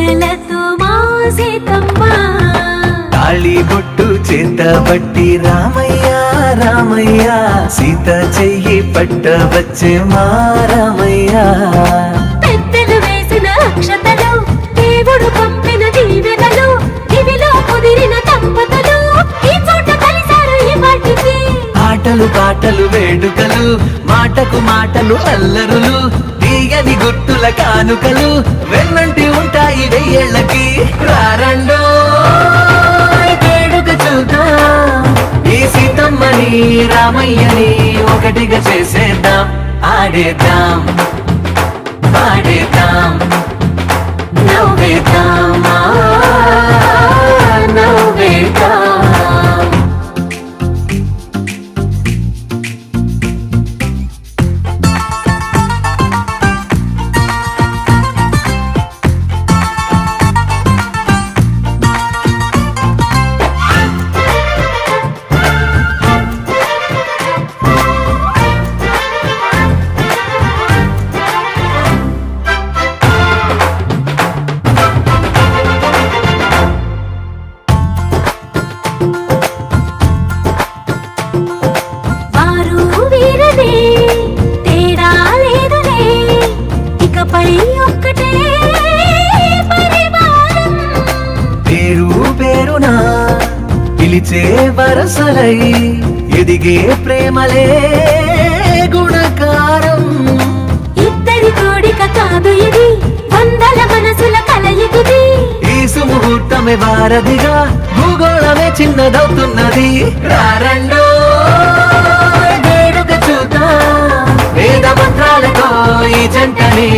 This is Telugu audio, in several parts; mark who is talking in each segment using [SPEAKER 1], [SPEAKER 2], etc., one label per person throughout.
[SPEAKER 1] పూజలతో మా సీతమ్మ
[SPEAKER 2] తాళి బొట్టు చేతబట్టి రామయ్య రామయ్య సీత చెయ్యి పట్టవచ్చే మా రామయ్య
[SPEAKER 1] పెద్దలు వేసిన అక్షతలు దేవుడు పంపిన దీవెనలు ఇవిలో కుదిరిన దంపతులు ఈ చోట కలిసారు ఈ వాటికి
[SPEAKER 2] ఆటలు పాటలు వేడుకలు మాటకు మాటలు అల్లరులు తీయని గుర్తుల కానుకలు వెన్నంటి ఉంటాయి వెయ్యేళ్ళకి రారండో వేడుక చూద్దాం ఈ సీతమ్మని రామయ్యని ఒకటిగా చేసేద్దాం ఆడేద్దాం పాడేద్దాం నవ్వేద్దాం నవ్వేద్దాం పిలిచే వరసలై ఎదిగే ప్రేమలే గుణకారం
[SPEAKER 1] ఇద్దరి కోడిక కాదు ఇది వందల మనసుల కలయికిది
[SPEAKER 2] ఈ సుముహూర్తమే వారధిగా భూగోళమే చిన్నదవుతున్నది రారండో వేడుక చూద్దాం వేద మంత్రాలతో ఈ జంటని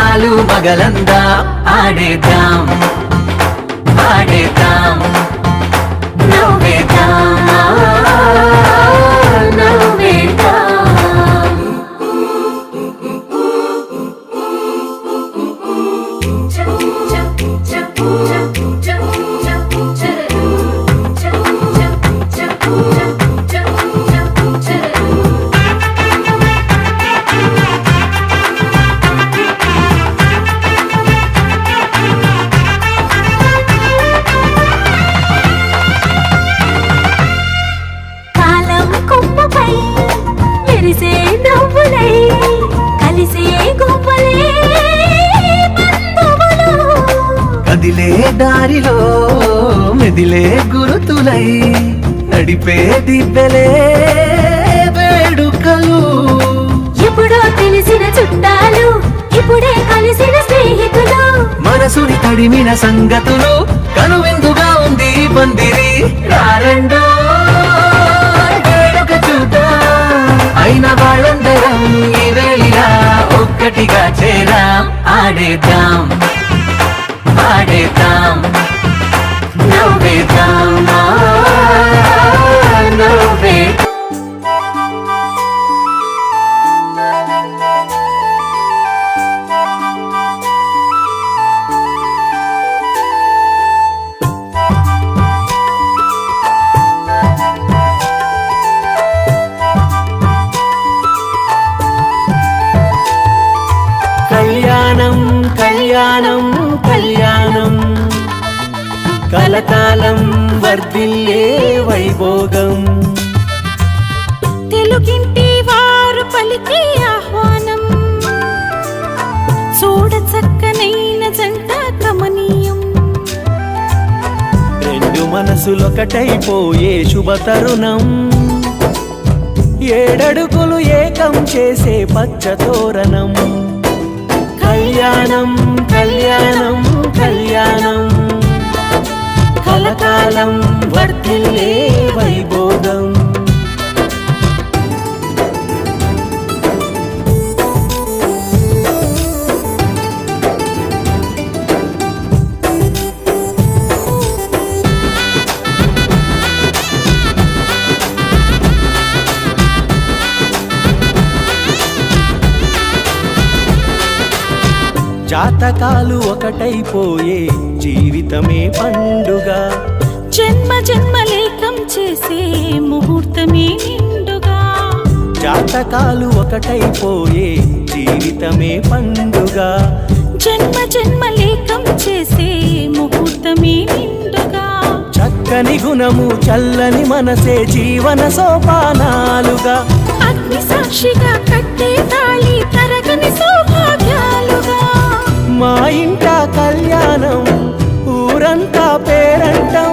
[SPEAKER 2] ఆలు మగలందా ఆడేద్దాం ఆడేద్దాం కదిలే దారిలో మెదిలే గురుతులై నడిపే దివ్వెలే వేడుకలు
[SPEAKER 1] ఎప్పుడో తెలిసిన చుట్టాలు ఇప్పుడే కలిసిన స్నేహితులు
[SPEAKER 2] మనసుని తడిమిన సంగతులు కనువిందుగా ఉంది పందిరి రారండో వేడుక చూద్దాం అయిన వాళ్ళందరం ఈ వేళ ఒక్కటిగా చేరాం ఆడేద్దాం ఆడేద్దాం నవ్వేద్దాం నవ్వేద్దాం కళ్యాణం కళ్యాణం కళ్యాణం కలకాలం వర్ధిల్లే వైభోగం
[SPEAKER 1] తెలుగింటి వారు పలికే ఆహ్వానం చూడ చక్కనైన జంట కమనీయం
[SPEAKER 2] రెండు మనసులొకటైపోయే శుభ తరుణం ఏడడుగులు ఏకం చేసే పచ్చ తోరణం కళ్యాణం కళ్యాణం కళ్యాణం కలకాలం వర్ధిల్లే వైభోగం జాతకాలు ఒకటైపోయే జీవితమే పండుగ
[SPEAKER 1] జన్మ జన్మలేకం చేసే ముహూర్తమే నిండుగా
[SPEAKER 2] జాతకాలు ఒకటైపోయే జీవితమే పండుగ
[SPEAKER 1] జన్మ జన్మలేకం చేసే
[SPEAKER 2] చల్లని గుణము చల్లని మనసే జీవన సోపానాలుగా
[SPEAKER 1] అగ్ని సాక్షిగా కట్టే తాళి తరగని సౌభాగ్యాలుగా
[SPEAKER 2] మా ఇంట కళ్యాణం ఊరంతా పేరంటం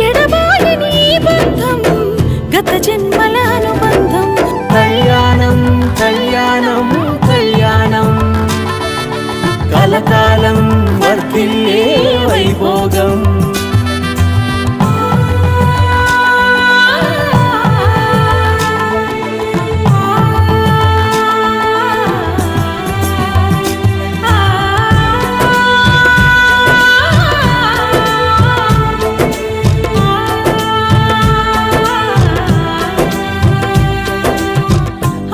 [SPEAKER 1] ఎడబాయని ఈ బంధం గత జన్మల అనుబంధం
[SPEAKER 2] కళ్యాణం కళ్యాణం కళ్యాణం కలకాలం వర్ధిల్లే వైభోగం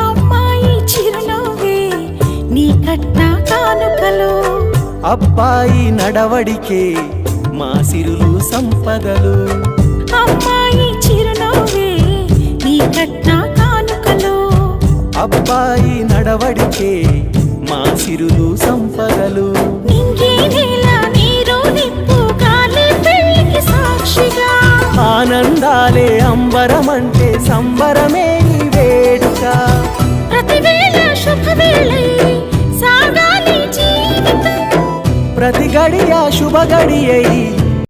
[SPEAKER 1] అమ్మాయి చిరునవ్వే నీ కట్న కానుకలో
[SPEAKER 2] అబ్బాయి నడవడికే మా సిరులు సంపదలు
[SPEAKER 1] అమ్మాయి చిరునవ్వే నీ కట్న కానుకలో
[SPEAKER 2] అబ్బాయి నడవడికే మా సిరులు సంపదలు
[SPEAKER 1] నింగి నేల నీరు నిప్పు గాలి పెళ్లికి సాక్షిగా
[SPEAKER 2] ఆనందాలే అంబరమంటే సంబరమే ఈ వేడుక
[SPEAKER 1] ప్రతివేళ శుభవేళై సాగాలి జీవితం
[SPEAKER 2] ప్రతి గడియ శుభ గడియై